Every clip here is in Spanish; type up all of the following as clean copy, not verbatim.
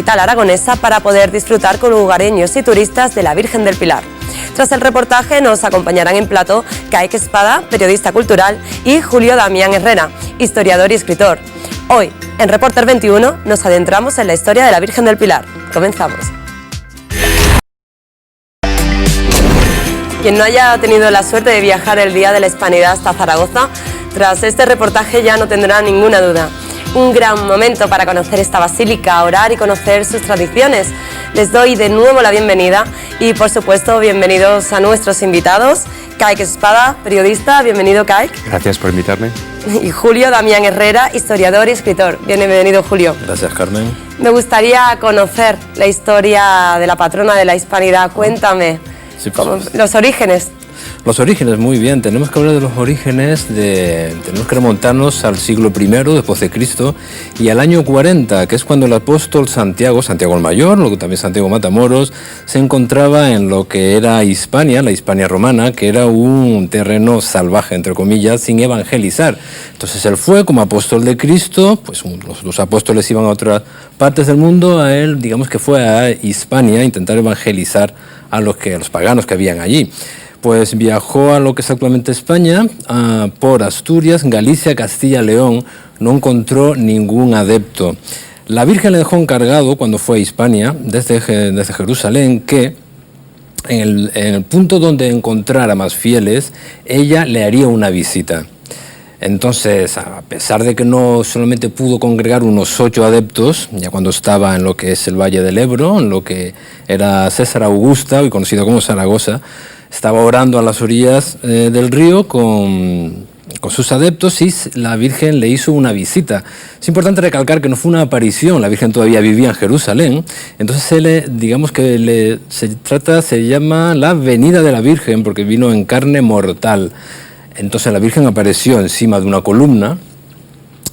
capital aragonesa para poder disfrutar con lugareños y turistas de la Virgen del Pilar. Tras el reportaje nos acompañarán en plató Kaik Espada, periodista cultural, y Julio Damián Herrera, historiador y escritor. Hoy, en Reporter 21, nos adentramos en la historia de la Virgen del Pilar. Comenzamos. Quien no haya tenido la suerte de viajar el día de la Hispanidad hasta Zaragoza, tras este reportaje ya no tendrá ninguna duda. Un gran momento para conocer esta basílica, orar y conocer sus tradiciones. Les doy de nuevo la bienvenida y, por supuesto, bienvenidos a nuestros invitados. Kaik Espada, periodista, bienvenido Kaik. Gracias por invitarme. Y Julio Damián Herrera, historiador y escritor. Bienvenido, Julio. Gracias, Carmen. Me gustaría conocer la historia de la patrona de la Hispanidad. Cuéntame, Sí, pues, los orígenes. Los orígenes, muy bien. Tenemos que hablar de los orígenes, tenemos que remontarnos al siglo I después de Cristo y al año 40, que es cuando el apóstol Santiago el Mayor, luego también Santiago Matamoros, se encontraba en lo que era Hispania, la Hispania romana, que era un terreno salvaje, entre comillas, sin evangelizar. Entonces él fue como apóstol de Cristo, pues los apóstoles iban a otras partes del mundo, a él, digamos que fue a Hispania a intentar evangelizar a los paganos que habían allí. Pues viajó a lo que es actualmente España, por Asturias, Galicia, Castilla, León, no encontró ningún adepto. La Virgen le dejó encargado, cuando fue a Hispania, desde Jerusalén, que en el punto donde encontrara más fieles, ella le haría una visita. Entonces, a pesar de que no solamente pudo congregar unos 8 adeptos, ya cuando estaba en lo que es el Valle del Ebro, en lo que era César Augusta, hoy conocido como Zaragoza, estaba orando a las orillas del río con sus adeptos y la Virgen le hizo una visita. Es importante recalcar que no fue una aparición, la Virgen todavía vivía en Jerusalén, entonces digamos que se llama la venida de la Virgen porque vino en carne mortal. Entonces la Virgen apareció encima de una columna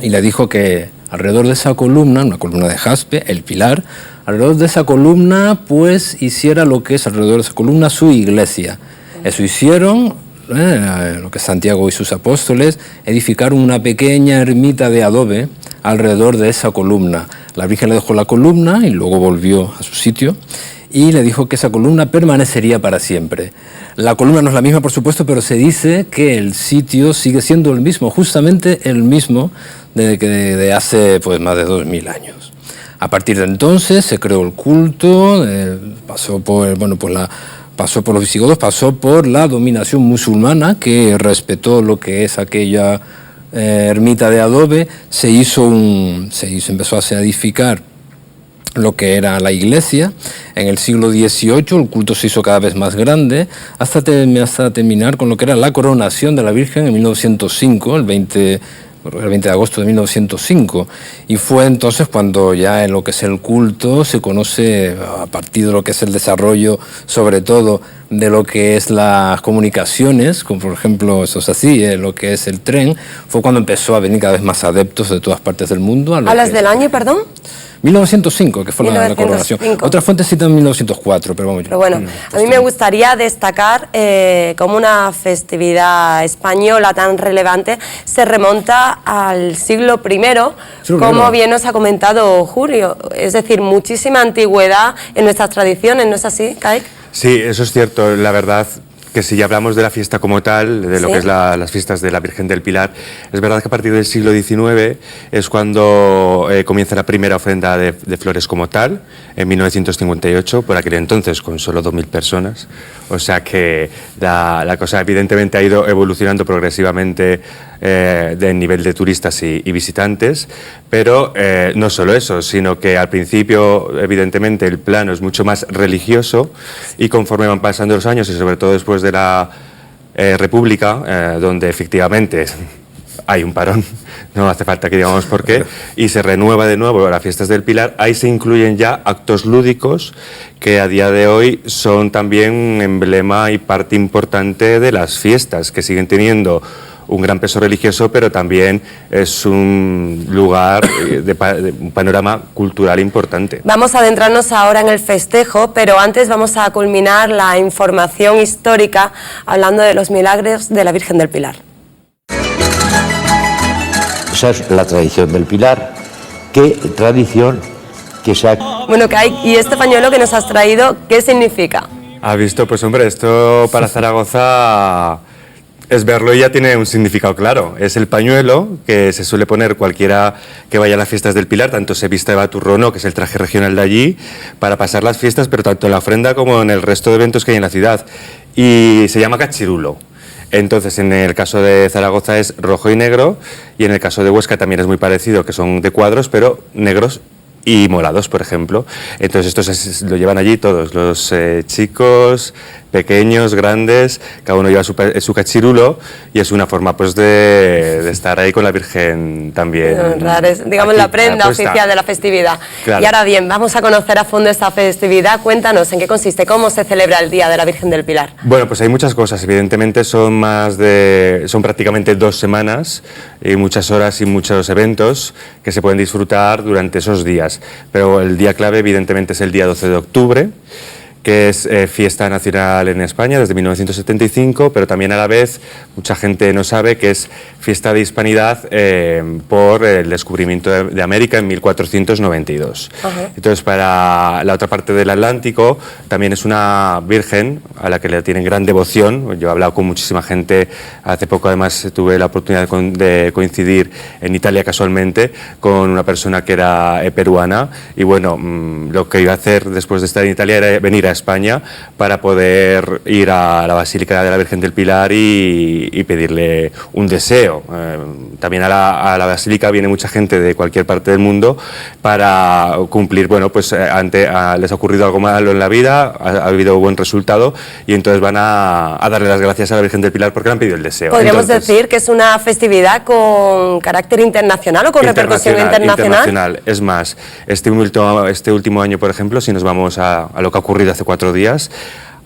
y le dijo que alrededor de esa columna, una columna de jaspe, el pilar, alrededor de esa columna pues hiciera lo que es alrededor de esa columna su iglesia. Eso hicieron, lo que Santiago y sus apóstoles, edificaron una pequeña ermita de adobe alrededor de esa columna. La Virgen le dejó la columna y luego volvió a su sitio y le dijo que esa columna permanecería para siempre. La columna no es la misma, por supuesto, pero se dice que el sitio sigue siendo el mismo, justamente el mismo de hace pues más de 2000 años. A partir de entonces se creó el culto, pasó por los visigodos, pasó por la dominación musulmana que respetó lo que es aquella ermita de adobe, empezó a edificar lo que era la iglesia. En el siglo XVIII el culto se hizo cada vez más grande hasta terminar con lo que era la coronación de la Virgen en 1905, el 20 de agosto de 1905, y fue entonces cuando ya en lo que es el culto se conoce, a partir de lo que es el desarrollo, sobre todo de lo que es las comunicaciones, como por ejemplo, eso es así, lo que es el tren, fue cuando empezó a venir cada vez más adeptos de todas partes del mundo. ¿Hablas del año, perdón? 1905, que fue la coronación. Otras fuentes citan 1904, pero vamos. Pero bueno, a mí me gustaría destacar cómo una festividad española tan relevante se remonta al siglo I, como bien nos ha comentado Julio. Es decir, muchísima antigüedad en nuestras tradiciones, ¿no es así, Kaik? Sí, eso es cierto. La verdad que si hablamos de la fiesta como tal, de lo que es las fiestas de la Virgen del Pilar, es verdad que a partir del siglo XIX es cuando comienza la primera ofrenda de flores como tal, en 1958, por aquel entonces con solo 2000 personas. O sea que la cosa evidentemente ha ido evolucionando progresivamente de nivel de turistas y visitantes, pero no solo eso, sino que al principio evidentemente el plano es mucho más religioso y conforme van pasando los años y sobre todo después de la República, donde efectivamente hay un parón, no hace falta que digamos por qué, y se renueva de nuevo las fiestas del Pilar, ahí se incluyen ya actos lúdicos que a día de hoy son también un emblema y parte importante de las fiestas, que siguen teniendo un gran peso religioso, pero también es un lugar de un panorama cultural importante. Vamos a adentrarnos ahora en el festejo, pero antes vamos a culminar la información histórica hablando de los milagros de la Virgen del Pilar. Esa es la tradición del Pilar, tradición que se ha Bueno, Kai, ¿y este pañuelo que nos has traído, qué significa? ¿Has visto? Pues hombre, esto para Zaragoza es verlo y ya tiene un significado claro. Es el pañuelo que se suele poner cualquiera que vaya a las fiestas del Pilar, tanto se vista de baturrono, que es el traje regional de allí, para pasar las fiestas, pero tanto en la ofrenda como en el resto de eventos que hay en la ciudad. Y se llama cachirulo. Entonces, en el caso de Zaragoza es rojo y negro, y en el caso de Huesca también es muy parecido, que son de cuadros, pero negros y morados, por ejemplo. Entonces, esto lo llevan allí todos, los chicos, pequeños, grandes, cada uno lleva su cachirulo, y es una forma pues de estar ahí con la Virgen también. Digamos, aquí, la prenda oficial de la festividad. Claro. Y ahora bien, vamos a conocer a fondo esta festividad. Cuéntanos en qué consiste, cómo se celebra el Día de la Virgen del Pilar. Bueno, pues hay muchas cosas, evidentemente son prácticamente 2 semanas, y muchas horas y muchos eventos que se pueden disfrutar durante esos días. Pero el día clave evidentemente es el día 12 de octubre, que es fiesta nacional en España desde 1975, pero también a la vez mucha gente no sabe que es fiesta de hispanidad por el descubrimiento de América en 1492. Entonces, para la otra parte del Atlántico también es una virgen a la que le tienen gran devoción. Yo he hablado con muchísima gente, hace poco además tuve la oportunidad de coincidir en Italia casualmente con una persona que era peruana, y bueno, lo que iba a hacer después de estar en Italia era venir a España para poder ir a la Basílica de la Virgen del Pilar y pedirle un deseo. También a la Basílica viene mucha gente de cualquier parte del mundo para cumplir, bueno, pues les ha ocurrido algo malo en la vida, ha habido buen resultado, y entonces van a darle las gracias a la Virgen del Pilar porque le han pedido el deseo. ¿Podríamos decir que es una festividad con carácter internacional o con repercusión internacional? Es más, este último año, por ejemplo, si nos vamos a lo que ha ocurrido hace 4 días,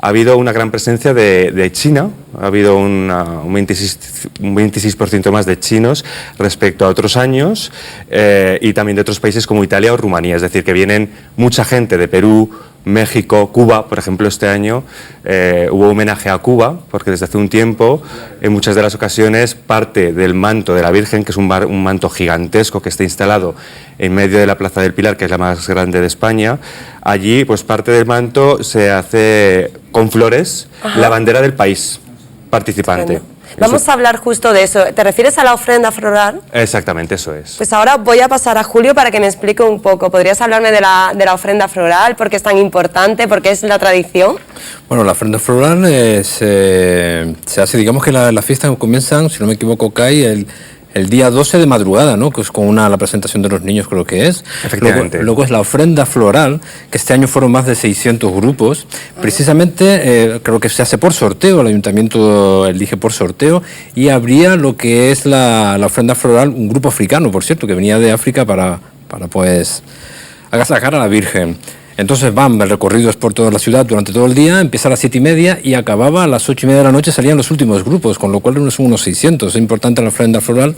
ha habido una gran presencia de China, ha habido un 26% más de chinos respecto a otros años, y también de otros países como Italia o Rumanía, es decir, que vienen mucha gente de Perú, México, Cuba. Por ejemplo, este año hubo homenaje a Cuba, porque desde hace un tiempo, en muchas de las ocasiones, parte del manto de la Virgen, que es un manto gigantesco que está instalado en medio de la Plaza del Pilar, que es la más grande de España, allí pues parte del manto se hace con flores, la bandera del país participante. Vamos a hablar justo de eso. ¿Te refieres a la ofrenda floral? Exactamente, eso es. Pues ahora voy a pasar a Julio para que me explique un poco. ¿Podrías hablarme de la ofrenda floral? ¿Por qué es tan importante? ¿Por qué es la tradición? Bueno, la ofrenda floral se hace, digamos que las fiestas comienzan, si no me equivoco, Kai, el día 12 de madrugada, ¿no? Que es con la presentación de los niños, creo que es. Efectivamente. Luego es la ofrenda floral, que este año fueron más de 600 grupos. Precisamente, creo que se hace por sorteo, el ayuntamiento elige por sorteo, y habría lo que es la ofrenda floral, un grupo africano, por cierto, que venía de África para pues agasajar a la Virgen. Entonces el recorrido es por toda la ciudad durante todo el día, empieza a las 7:30 y acababa a las 8:30 de la noche, salían los últimos grupos, con lo cual son unos 600. Es importante la ofrenda floral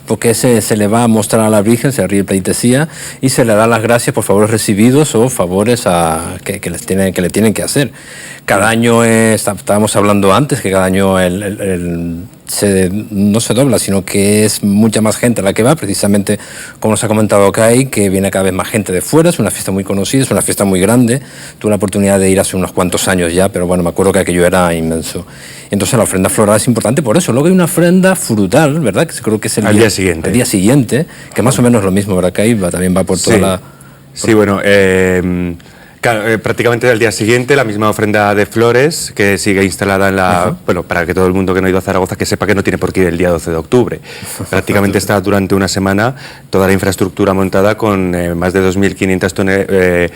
porque se le va a mostrar a la Virgen, se ríe pleitesía, y se le da las gracias por favores recibidos o favores que le tienen que hacer. Cada año, estábamos hablando antes, que cada año no se dobla, sino que es mucha más gente la que va, precisamente como nos ha comentado Kai, que viene cada vez más gente de fuera. Es una fiesta muy conocida, es una fiesta muy grande. Tuve la oportunidad de ir hace unos cuantos años ya, pero bueno, me acuerdo que aquello era inmenso. Entonces la ofrenda floral es importante por eso. Luego hay una ofrenda frutal, ¿verdad? Que creo que es el día siguiente, que más o menos lo mismo, ¿verdad, Kai? También va por toda la... Sí, bueno... Claro, prácticamente al día siguiente la misma ofrenda de flores que sigue instalada en la... Bueno, para que todo el mundo que no ha ido a Zaragoza que sepa que no tiene por qué ir el día 12 de octubre. Prácticamente está durante una semana toda la infraestructura montada con más de 2.500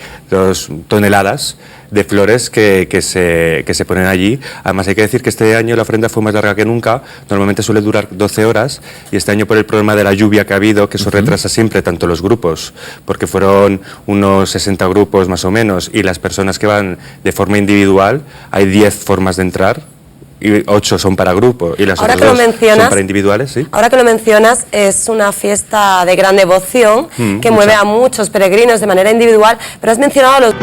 toneladas de flores que se ponen allí. Además hay que decir que este año la ofrenda fue más larga que nunca, normalmente suele durar 12 horas, y este año por el problema de la lluvia que ha habido, que eso retrasa siempre tanto los grupos, porque fueron unos 60 grupos más o menos, y las personas que van de forma individual, hay 10 formas de entrar, y 8 son para grupo, y las otras 2 son para individuales. ¿Sí? Ahora que lo mencionas, es una fiesta de gran devoción, que mueve a muchos peregrinos de manera individual, pero has mencionado a los...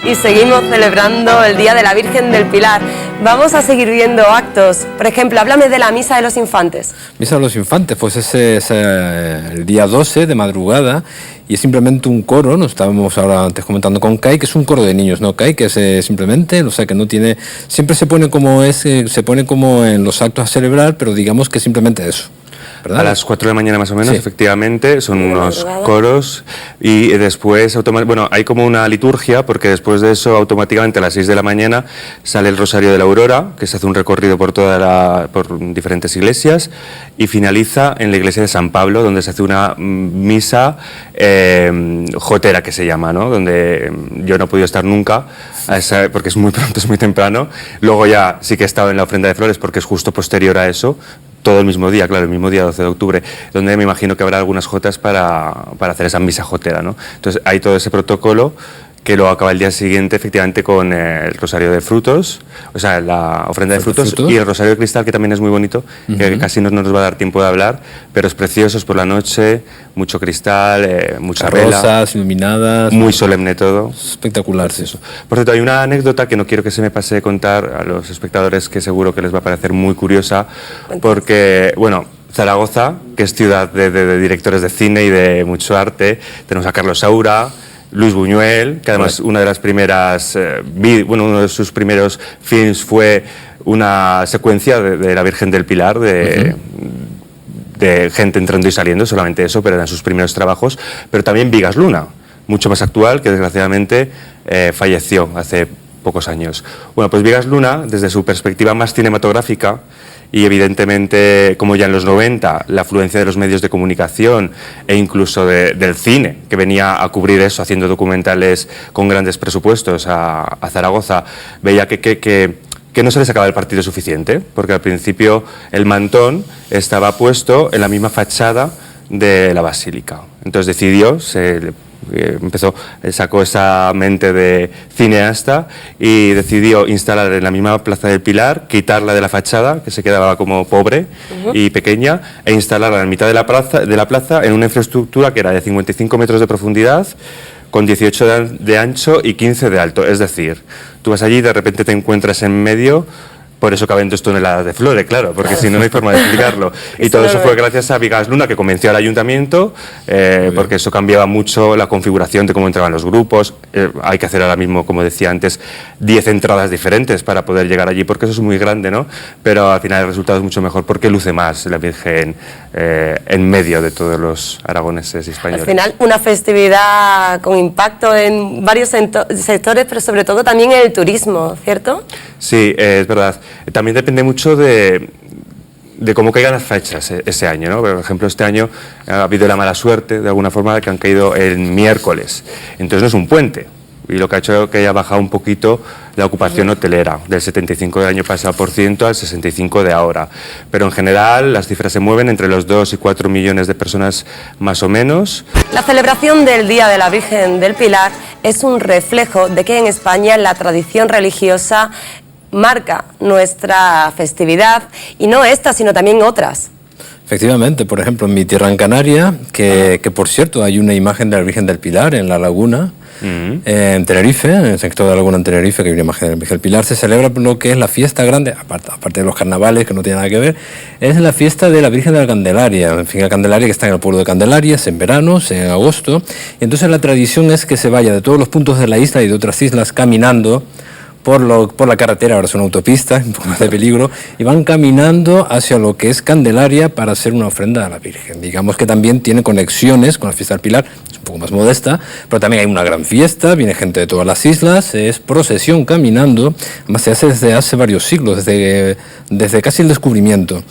Y seguimos celebrando el Día de la Virgen del Pilar. vamos a seguir viendo actos. Por ejemplo, háblame de la Misa de los Infantes. Misa de los Infantes, pues ese es el día 12 de madrugada y es simplemente un coro, nos estábamos ahora antes comentando con Kai, que es un coro de niños, ¿no, Kai? Que es simplemente, o sea, que no tiene, siempre se pone como se pone como en los actos a celebrar, pero digamos que simplemente eso. ¿Verdad? A las 4 de la mañana más o menos, sí. Efectivamente, son unos coros y después, bueno, hay como una liturgia porque después de eso automáticamente a las 6 de la mañana sale el Rosario de la Aurora, que se hace un recorrido por por diferentes iglesias y finaliza en la iglesia de San Pablo, donde se hace una misa jotera que se llama, ¿no? Donde yo no he podido estar nunca porque es muy pronto, es muy temprano. Luego ya sí que he estado en la ofrenda de flores porque es justo posterior a eso. Todo el mismo día, claro, el mismo día 12 de octubre, donde me imagino que habrá algunas jotas para hacer esa misa jotera, ¿no? Entonces hay todo ese protocolo que luego acaba el día siguiente efectivamente con el Rosario de Frutos, o sea, la ofrenda de frutos y el Rosario de Cristal, que también es muy bonito, que casi no nos va a dar tiempo de hablar, pero es precioso, es por la noche, mucho cristal, mucha vela, rosas iluminadas, muy solemne todo. Espectacular, sí. Eso. Por cierto, hay una anécdota que no quiero que se me pase de contar a los espectadores, que seguro que les va a parecer muy curiosa, porque, bueno, Zaragoza, que es ciudad de directores de cine y de mucho arte, tenemos a Carlos Saura, Luis Buñuel, que además una de las primeras, uno de sus primeros films fue una secuencia de la Virgen del Pilar, de gente entrando y saliendo, solamente eso, pero eran sus primeros trabajos. Pero también Vigas Luna, mucho más actual, que desgraciadamente falleció hace pocos años. Bueno, pues Vigas Luna, desde su perspectiva más cinematográfica, y evidentemente, como ya en los 90, la afluencia de los medios de comunicación e incluso del cine, que venía a cubrir eso, haciendo documentales con grandes presupuestos a Zaragoza, veía que no se le sacaba el partido suficiente, porque al principio el mantón estaba puesto en la misma fachada de la basílica. Entonces decidió, sacó esa mente de cineasta y decidió instalar en la misma Plaza del Pilar, quitarla de la fachada, que se quedaba como pobre y pequeña, e instalarla en mitad de la plaza en una infraestructura que era de 55 metros de profundidad, con 18 de ancho y 15 de alto. Es decir, tú vas allí y de repente te encuentras en medio. Por eso caben 2 toneladas de flores, claro, porque si no, no hay forma de explicarlo. Y todo eso fue gracias a Vigas Luna, que convenció al ayuntamiento, porque eso cambiaba mucho la configuración de cómo entraban los grupos. Hay que hacer ahora mismo, como decía antes, 10 entradas diferentes para poder llegar allí, porque eso es muy grande, ¿no? Pero al final el resultado es mucho mejor, porque luce más la Virgen en medio de todos los aragoneses y españoles. Al final, una festividad con impacto en varios sectores, pero sobre todo también en el turismo, ¿cierto? Sí, es verdad. También depende mucho de cómo caigan las fechas ese año, ¿no? Por ejemplo, este año ha habido la mala suerte, de alguna forma, de que han caído el miércoles. Entonces no es un puente. Y lo que ha hecho que haya bajado un poquito la ocupación hotelera, del 75% del año pasado al 65% de ahora. Pero en general las cifras se mueven entre los 2 y 4 millones de personas más o menos. La celebración del Día de la Virgen del Pilar es un reflejo de que en España la tradición religiosa marca nuestra festividad, y no esta, sino también otras. Efectivamente, por ejemplo, en mi tierra en Canarias, que por cierto hay una imagen de la Virgen del Pilar en la laguna, en Tenerife, en el sector de la laguna en Tenerife, que hay una imagen de la Virgen del Pilar, se celebra lo que es la fiesta grande, aparte de los carnavales, que no tiene nada que ver, es la fiesta de la Virgen de la Candelaria. En fin, la Candelaria, que está en el pueblo de Candelaria, es en verano, es en agosto, y entonces la tradición es que se vaya de todos los puntos de la isla y de otras islas caminando por la carretera, ahora es una autopista, un poco más de peligro, y van caminando hacia lo que es Candelaria para hacer una ofrenda a la Virgen. Digamos que también tiene conexiones con la fiesta del Pilar, es un poco más modesta, pero también hay una gran fiesta, viene gente de todas las islas, es procesión caminando, además se hace desde hace varios siglos, desde casi el descubrimiento.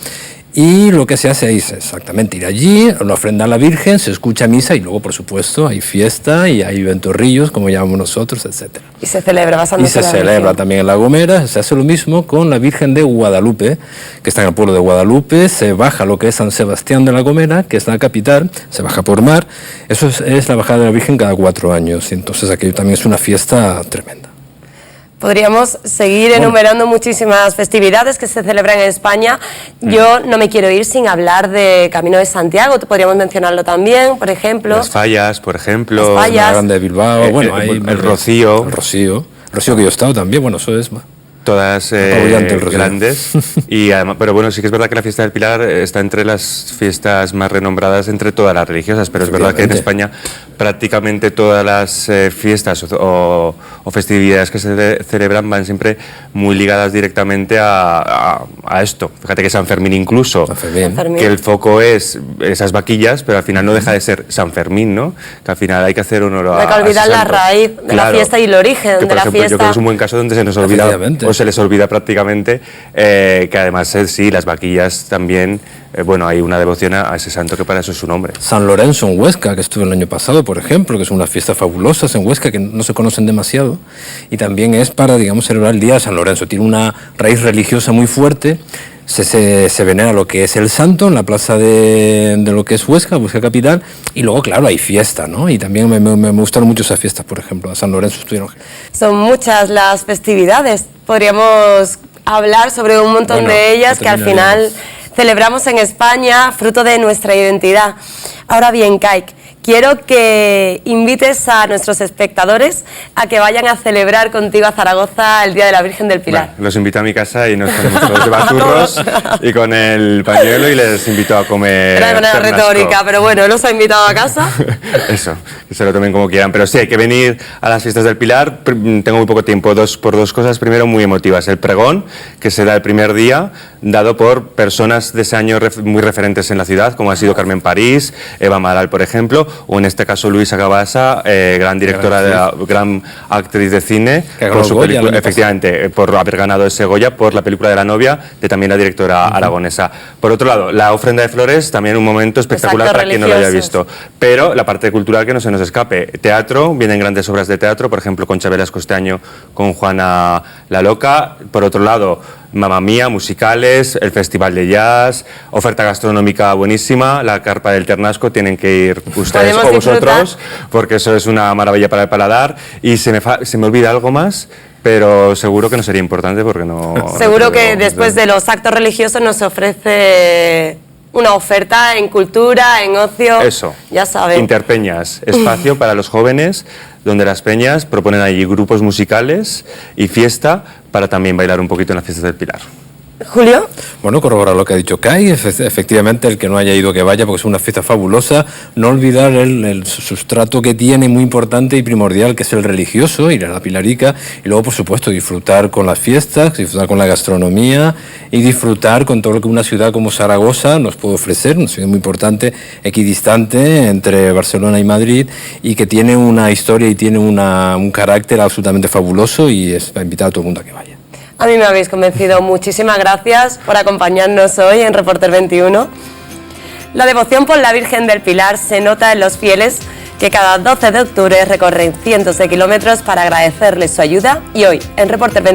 Y lo que se hace es exactamente ir allí, una ofrenda a la Virgen, se escucha misa y luego, por supuesto, hay fiesta y hay ventorrillos, como llamamos nosotros, etc. Y se celebra bastante. Y se celebra también en La Gomera, se hace lo mismo con la Virgen de Guadalupe, que está en el pueblo de Guadalupe, se baja lo que es San Sebastián de La Gomera, que es la capital, se baja por mar, eso es la bajada de la Virgen cada 4 años, y entonces aquí también es una fiesta tremenda. Podríamos seguir enumerando muchísimas festividades que se celebran en España. Yo no me quiero ir sin hablar de Camino de Santiago, podríamos mencionarlo también, por ejemplo. Las Fallas, por ejemplo. Las Fallas. La Grande de Bilbao, bueno, hay el Rocío. El Rocío que yo he estado también, bueno, eso es más. todas grandes. Y además, pero bueno, sí que es verdad que la fiesta del Pilar está entre las fiestas más renombradas entre todas las religiosas, pero es verdad que en España prácticamente todas las fiestas o festividades que se celebran van siempre muy ligadas directamente a esto. Fíjate que San Fermín incluso, que el foco es esas vaquillas, pero al final no deja de ser San Fermín, ¿no? Que al final hay que hacer honor a... No hay que olvidar la raíz de la fiesta y el origen que, de la ejemplo, fiesta. Yo creo que es un buen caso donde se nos olvida, o se les olvida prácticamente, que además sí, las vaquillas también, bueno, hay una devoción a ese santo que para eso es su nombre. San Lorenzo en Huesca, que estuve el año pasado, por ejemplo, que son unas fiestas fabulosas en Huesca que no se conocen demasiado, y también es para, digamos, celebrar el Día de San Lorenzo. Tiene una raíz religiosa muy fuerte. Se venera lo que es el santo en la plaza de lo que es Huesca capital, y luego, claro, hay fiesta, ¿no? Y también me gustaron mucho esas fiestas, por ejemplo, a San Lorenzo estuvieron. Son muchas las festividades, podríamos hablar sobre un montón de ellas que al final celebramos en España, fruto de nuestra identidad. Ahora bien, Kaik, quiero que invites a nuestros espectadores a que vayan a celebrar contigo a Zaragoza el Día de la Virgen del Pilar. Bueno, los invito a mi casa y nos ponemos todos de baturros y con el pañuelo y les invito a comer. Era de manera retórica, pero bueno, los ha invitado a casa. Eso, que se lo tomen como quieran. Pero sí, hay que venir a las fiestas del Pilar. Tengo muy poco tiempo, por dos cosas. Primero, muy emotivas. El pregón, que se da el primer día, dado por personas de ese año muy referentes en la ciudad, como ha sido Carmen París, Eva Amaral, por ejemplo, o en este caso Luisa Gabasa, gran directora, gran actriz de cine, por su película, efectivamente, por haber ganado ese Goya por la película de La novia, de también la directora aragonesa. Por otro lado, la ofrenda de flores, también un momento espectacular para quien no lo haya visto. Pero la parte cultural que no se nos escape. Teatro, vienen grandes obras de teatro, por ejemplo, Concha Velasco este año con Juana la Loca. Por otro lado, Mamma Mía, musicales, el Festival de Jazz, oferta gastronómica buenísima, la Carpa del Ternasco, tienen que ir ustedes o vosotros, porque eso es una maravilla para el paladar. Y se me olvida algo más, pero seguro que no sería importante porque no... Seguro que después de los actos religiosos nos ofrece una oferta en cultura, en ocio. Eso, ya saben. Interpeñas, espacio para los jóvenes, donde las peñas proponen allí grupos musicales y fiesta para también bailar un poquito en las fiestas del Pilar. Julio. Bueno, corroborar lo que ha dicho Kai, efectivamente el que no haya ido que vaya porque es una fiesta fabulosa, no olvidar el sustrato que tiene muy importante y primordial que es el religioso, ir a la Pilarica y luego por supuesto disfrutar con las fiestas, disfrutar con la gastronomía y disfrutar con todo lo que una ciudad como Zaragoza nos puede ofrecer, una ciudad muy importante, equidistante entre Barcelona y Madrid y que tiene una historia y tiene un carácter absolutamente fabuloso y es para invitar a todo el mundo a que vaya. A mí me habéis convencido. Muchísimas gracias por acompañarnos hoy en Reporter 21. La devoción por la Virgen del Pilar se nota en los fieles que cada 12 de octubre recorren cientos de kilómetros para agradecerles su ayuda y hoy en Reporter 21